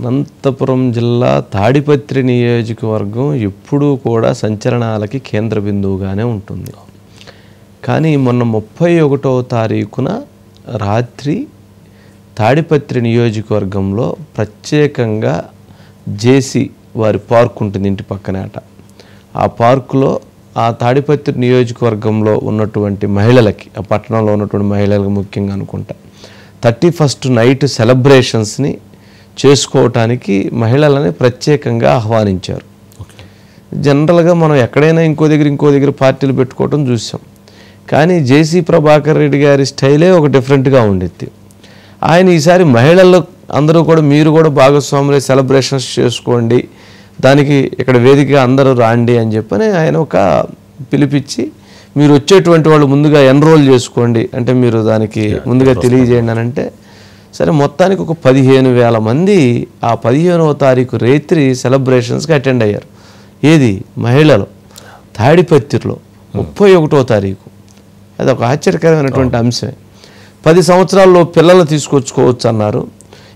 అనంతపురం జిల్లా తాడిపత్రి నియోజకవర్గం ఎప్పుడూ కూడా సంచలనాలకి కేంద్ర బిందువుగానే ఉంటుంది. కానీ మొన్న 31వ తారీఖున రాత్రి తాడిపత్రి నియోజకవర్గంలో ప్రత్యేకంగా జేసీ వారి పార్క్ ఉంటుంది ఇంటి పక్కనేట. ఆ పార్కులో ఆ తాడిపత్రి నియోజకవర్గంలో ఉన్నటువంటి మహిళలకి, ఆ పట్టణంలో ఉన్నటువంటి మహిళలకు ముఖ్యంగా అనుకుంటా, 31st నైట్ సెలబ్రేషన్స్ని చేసుకోవటానికి మహిళలని ప్రత్యేకంగా ఆహ్వానించారు. జనరల్గా మనం ఎక్కడైనా ఇంకో దగ్గర పార్టీలు పెట్టుకోవటం చూసాం. కానీ జేసీ ప్రభాకర్ రెడ్డి గారి స్టైలే ఒక డిఫరెంట్గా ఉండేది. ఆయన ఈసారి మహిళల్లో అందరూ కూడా మీరు కూడా భాగస్వాములై సెలబ్రేషన్స్ చేసుకోండి, దానికి ఇక్కడ వేదిక అందరూ రాండి అని చెప్పని ఆయన ఒక పిలిపించి, మీరు వచ్చేటువంటి వాళ్ళు ముందుగా ఎన్రోల్ చేసుకోండి, అంటే మీరు దానికి ముందుగా తెలియజేయండి అని అంటే, సరే మొత్తానికి ఒక 15,000 మంది ఆ 15వ తారీఖు రాత్రి సెలబ్రేషన్స్కి అటెండ్ అయ్యారు. ఏది మహిళలు తాడిపత్రిలో 31వ తారీఖు. అది ఒక ఆశ్చర్యకరమైనటువంటి అంశమే. 10 సంవత్సరాల్లో పిల్లలు తీసుకొచ్చుకోవచ్చు అన్నారు.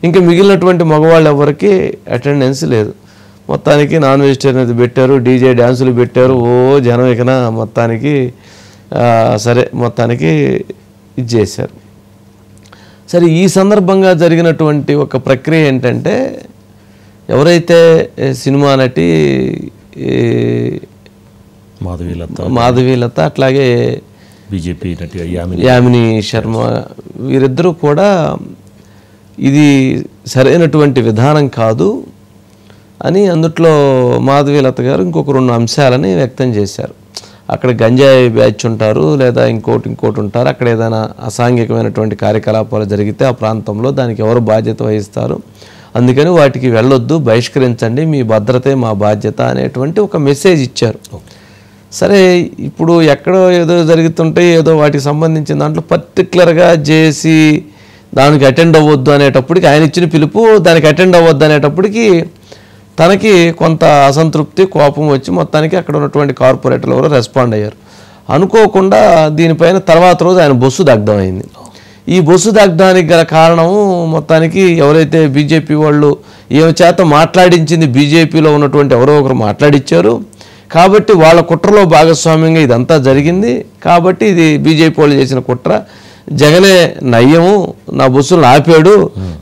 ఇంకా మిగిలినటువంటి మగవాళ్ళు ఎవరికి అటెండెన్స్ లేదు. మొత్తానికి నాన్ వెజిటేరియన్ పెట్టారు, డీజే డ్యాన్సులు పెట్టారు, జనం ఇకన మొత్తానికి సరే మొత్తానికి ఇది చేశారు. సరే ఈ సందర్భంగా జరిగినటువంటి ఒక ప్రక్రియ ఏంటంటే, ఎవరైతే సినిమా నటి మాధవీలత అట్లాగే బీజేపీ నటి యామిని శర్మ వీరిద్దరూ కూడా ఇది సరైనటువంటి విధానం కాదు అని అందుట్లో మాధవీలత గారు ఇంకొక 2 అంశాలని వ్యక్తం చేశారు. అక్కడ గంజాయి బ్యాచ్ ఉంటారు, లేదా ఇంకోటి ఉంటారు. అక్కడ ఏదైనా అసాంఘికమైనటువంటి కార్యకలాపాలు జరిగితే ఆ ప్రాంతంలో దానికి ఎవరు బాధ్యత వహిస్తారు, అందుకని వాటికి వెళ్ళొద్దు, బహిష్కరించండి, మీ భద్రతే మా బాధ్యత అనేటువంటి ఒక మెసేజ్ ఇచ్చారు. సరే ఇప్పుడు ఎక్కడో ఏదో జరుగుతుంటాయి, ఏదో వాటికి సంబంధించిన దాంట్లో పర్టికులర్గా జేసీ దానికి అటెండ్ అవ్వద్దు అనేటప్పటికి, ఆయన ఇచ్చిన పిలుపు దానికి అటెండ్ అవ్వద్దు అనేటప్పటికి తనకి కొంత అసంతృప్తి, కోపం వచ్చి మొత్తానికి అక్కడ ఉన్నటువంటి కార్పొరేటర్లు ఎవరో రెస్పాండ్ అయ్యారు. అనుకోకుండా దీనిపైన తర్వాత రోజు ఆయన బస్సు దగ్ధం అయింది. ఈ బస్సు దగ్ధానికి గల కారణం మొత్తానికి ఎవరైతే బీజేపీ వాళ్ళు ఏమి చేత మాట్లాడించింది, బీజేపీలో ఉన్నటువంటి ఎవరో ఒకరు మాట్లాడిచ్చారు కాబట్టి వాళ్ళ కుట్రలో భాగస్వామ్యంగా ఇదంతా జరిగింది. కాబట్టి ఇది బీజేపీ వాళ్ళు చేసిన కుట్ర, జగనే నయ్యము, నా బస్సులను ఆపాడు,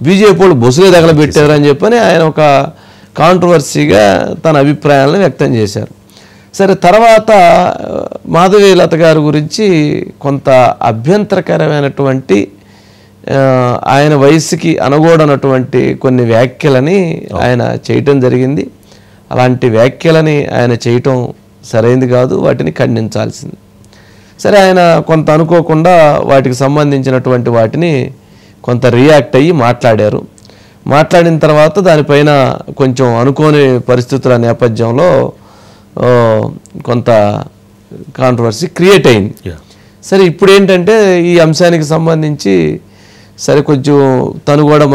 బీజేపీ వాళ్ళు బస్సులే తగలబెట్టారు అని చెప్పని ఆయన ఒక కాంట్రవర్సీగా తన అభిప్రాయాలను వ్యక్తం చేశారు. సరే తర్వాత మాధవీలత గారి గురించి కొంత అభ్యంతరకరమైనటువంటి ఆయన వయసుకి అనుగూడనటువంటి కొన్ని వ్యాఖ్యలని ఆయన చేయటం జరిగింది. అలాంటి వ్యాఖ్యలని ఆయన చేయటం సరైనది కాదు, వాటిని ఖండించాల్సింది. సరే ఆయన కొంత అనుకోకుండా వాటికి సంబంధించినటువంటి వాటిని కొంత రియాక్ట్ అయ్యి మాట్లాడారు. మాట్లాడిన తర్వాత దానిపైన కొంచెం అనుకోని పరిస్థితుల నేపథ్యంలో కొంత కాంట్రవర్సీ క్రియేట్ అయింది. సరే ఇప్పుడు ఏంటంటే ఈ అంశానికి సంబంధించి సరే కొంచెం తను కూడా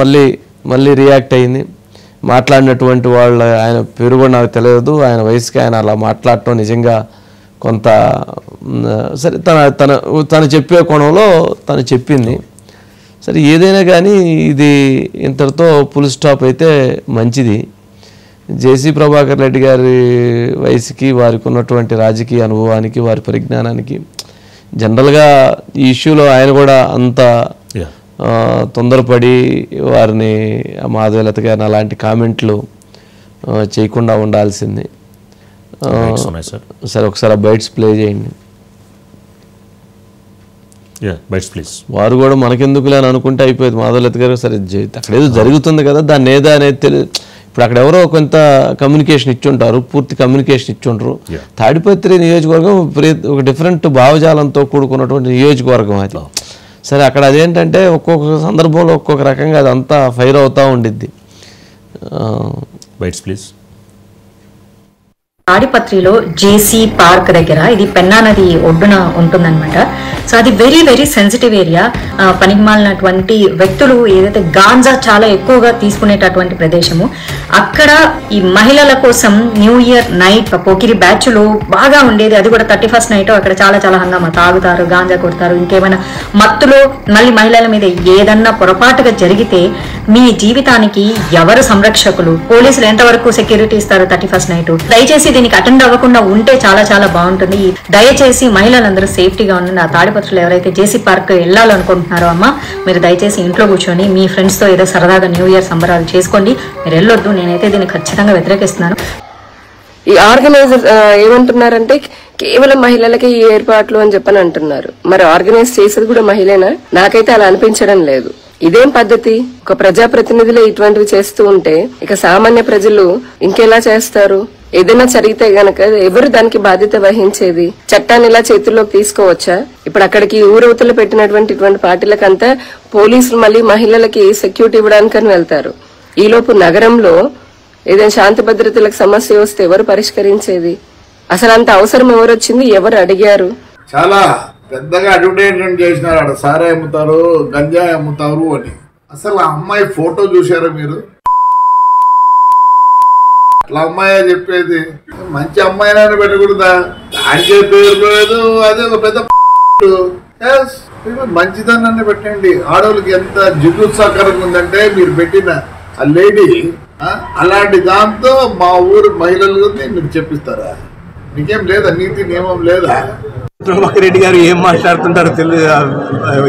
మళ్ళీ రియాక్ట్ అయింది. మాట్లాడినటువంటి వాళ్ళు ఆయన పేరు కూడా నాకు తెలియదు, ఆయన వయసుకి ఆయన అలా మాట్లాడటం నిజంగా కొంత సరే తను చెప్పే కోణంలో తను చెప్పింది. సరే ఏదైనా కానీ ఇది ఇంతటితో ఫుల్ స్టాప్ అయితే మంచిది. జేసీ ప్రభాకర్ రెడ్డి గారి వయసుకి, వారికి ఉన్నటువంటి రాజకీయ అనుభవానికి, వారి పరిజ్ఞానానికి జనరల్గా ఈ ఇష్యూలో ఆయన కూడా అంత తొందరపడి వారిని మాధవీలత గారిని అలాంటి కామెంట్లు చేయకుండా ఉండాల్సింది. సరే ఒకసారి బైట్స్ ప్లే చేయండి. వారు కూడా మనకెందుకులే అని అనుకుంటే అయిపోయింది. మాధవీలత గారు సరే అక్కడ ఏదో జరుగుతుంది కదా, దాన్ని ఏదా అనేది తెలియదు. ఇప్పుడు అక్కడ ఎవరో కొంత కమ్యూనికేషన్ ఇచ్చుంటారు, పూర్తి కమ్యూనికేషన్ ఇచ్చుంటారు. తాడిపత్రి నియోజకవర్గం ఒక డిఫరెంట్ భావజాలంతో కూడుకున్నటువంటి నియోజకవర్గం అది. సరే అక్కడ అదేంటంటే ఒక్కొక్క సందర్భంలో ఒక్కొక్క రకంగా అదంతా ఫైర్ అవుతూ ఉండిద్ది. Bites please. తాడిపత్రిలో జేసీ పార్క్ దగ్గర, ఇది పెన్నా నది ఒడ్డున ఉంటుందన్నమాట. సో అది వెరీ వెరీ సెన్సిటివ్ ఏరియా. పనికిమాలినటువంటి వ్యక్తులు ఏదైతే గాంజా చాలా ఎక్కువగా తీసుకునేటటువంటి ప్రదేశము, అక్కడ ఈ మహిళల కోసం న్యూ ఇయర్ నైట్ పోకిరి బ్యాచ్లు బాగా ఉండేది. అది కూడా 31st నైట్ అక్కడ చాలా చాలా హంగామా, తాగుతారు, గాంజా కొడతారు, ఇంకేమైనా మత్తులో మళ్ళీ మహిళల మీద ఏదన్నా పొరపాటుగా జరిగితే మీ జీవితానికి ఎవరు సంరక్షకులు? పోలీసులు ఎంతవరకు సెక్యూరిటీ ఇస్తారు 31st నైట్? దయచేసి దీనికి అటెండ్ అవ్వకుండా ఉంటే చాలా చాలా బాగుంటుంది. దయచేసి మహిళలందరూ సేఫ్టీగా ఉండండి. ఆ తాడిపత్రులు ఎవరైతే జేసీ పార్క్ వెళ్ళాలనుకుంటున్నారో అమ్మ, మీరు దయచేసి ఇంట్లో కూర్చొని మీ ఫ్రెండ్స్ తో ఏదో సరదాగా న్యూ ఇయర్ సంబరాలు చేసుకోండి. మీరు వెళ్ళొద్దు. నేనైతే దీన్ని ఖచ్చితంగా వ్యతిరేకిస్తున్నాను. ఈ ఆర్గనైజర్ ఏమంటున్నారంటే కేవలం మహిళలకి ఈ ఏర్పాట్లు అని చెప్పని అంటున్నారు. మరి ఆర్గనైజ్ చేసేది కూడా మహిళేనా? నాకైతే అలా అనిపించడం లేదు. ఇదేం పద్ధతి? ఒక ప్రజాప్రతినిధులే ఇటువంటివి చేస్తూ ఉంటే ఇక సామాన్య ప్రజలు ఇంకెలా చేస్తారు? ఏదైనా జరిగితే గనక ఎవరు దానికి బాధ్యత వహించేది? చట్టాన్ని ఇలా చేతుల్లోకి తీసుకోవచ్చా? ఇప్పుడు అక్కడికి ఊరవతలు పెట్టినటువంటి ఇటువంటి పార్టీలకంతా పోలీసులు మళ్ళీ మహిళలకి సెక్యూరిటీ ఇవ్వడానికని వెళ్తారు. ఈలోపు నగరంలో ఏదైనా శాంతి భద్రతలకు సమస్య వస్తే ఎవరు పరిష్కరించేది? అసలు అంత అవసరం ఎవరు వచ్చింది? ఎవరు అడిగారు? చాలా పెద్దగా అడ్వర్టైజ్మెంట్ చేసినారు, అక్కడ సారా అమ్ముతారు, గంజా అమ్ముతారు అని. అసలు ఆ అమ్మాయి ఫోటో చూసారా మీరు? అట్లా అమ్మాయి చెప్పేది, మంచి అమ్మాయినైనా పెట్టకూడదా? దానికే పేరు లేదు, అదే ఒక పెద్ద మంచిదాన్ని పెట్టండి. ఆడవాళ్ళకి ఎంత జిగుత్సాకరంగా ఉందంటే మీరు పెట్టిన ఆ లేడీ అలాంటి దాంతో మా ఊరు మహిళలు మీరు చెప్పిస్తారా? మీకేం లేదా? నీతి నియమం లేదా? ప్రభాకర్ రెడ్డి గారు ఏం మాట్లాడుతుంటారో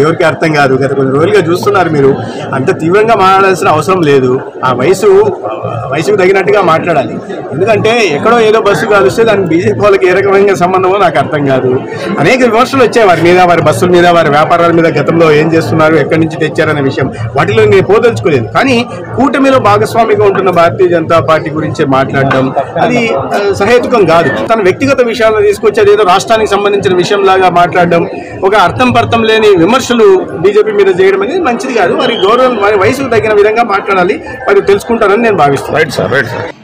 ఎవరికి అర్థం కాదు. గత కొన్ని రోజులుగా చూస్తున్నారు మీరు. అంత తీవ్రంగా మాట్లాడాల్సిన అవసరం లేదు. ఆ వయసుకు తగినట్టుగా మాట్లాడాలి. ఎందుకంటే ఎక్కడో ఏదో బస్సు కాలుస్తే దానికి బీజేపీ వాళ్ళకి ఏ రకమైన సంబంధమో నాకు అర్థం కాదు. అనేక విమర్శలు వచ్చాయి వారి మీద, వారి బస్సుల మీద, వారి వ్యాపారాల మీద. గతంలో ఏం చేస్తున్నారు, ఎక్కడి నుంచి తెచ్చారనే విషయం వాటిలో నేను పోదలుచుకోలేదు. కానీ కూటమిలో భాగస్వామిగా ఉంటున్న భారతీయ జనతా పార్టీ గురించి మాట్లాడడం అది సహేతుకం కాదు. తన వ్యక్తిగత విషయాలను తీసుకొచ్చి అదేదో రాష్ట్రానికి సంబంధించిన విషయంలాగా మాట్లాడడం, ఒక అర్థం పర్థం లేని విమర్శలు బీజేపీ మీద చేయడం అనేది మంచిది కాదు. వారి గౌరవం, వారి వయసుకు తగిన విధంగా మాట్లాడాలి. వారు తెలుసుకుంటారని నేను భావిస్తున్నాను.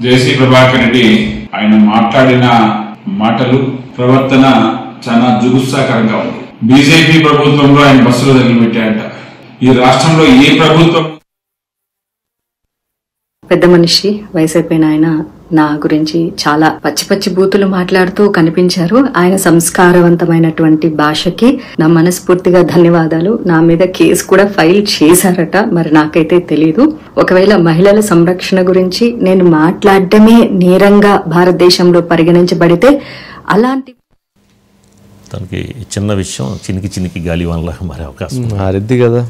జేసీ ప్రభాకర్ రెడ్డి ఆయన మాట్లాడిన మాటలు, ప్రవర్తన చాలా జుగుత్సాకరంగా ఉంది. బీజేపీ ప్రభుత్వంలో ఆయన బస్సులు తగిలిపెట్టాయంట. ఈ రాష్ట్రంలో ఏ ప్రభుత్వం? పెద్ద మనిషి, వయసు అయిపోయిన ఆయన నా గురించి చాలా పచ్చి పచ్చి బూతులు మాట్లాడుతూ కనిపించారు. ఆయన సంస్కారవంతమైనటువంటి భాషకి నా మనస్ఫూర్తిగా ధన్యవాదాలు. నా మీద కేసు కూడా ఫైల్ చేశారట, మరి నాకైతే తెలీదు. ఒకవేళ మహిళల సంరక్షణ గురించి నేను మాట్లాడటమే నేరంగా భారతదేశంలో పరిగణించబడితే అలాంటి తనకి చిన్న విషయం చినికి గాలి వల్ల మారే అవకాశం మారిద్ది కదా.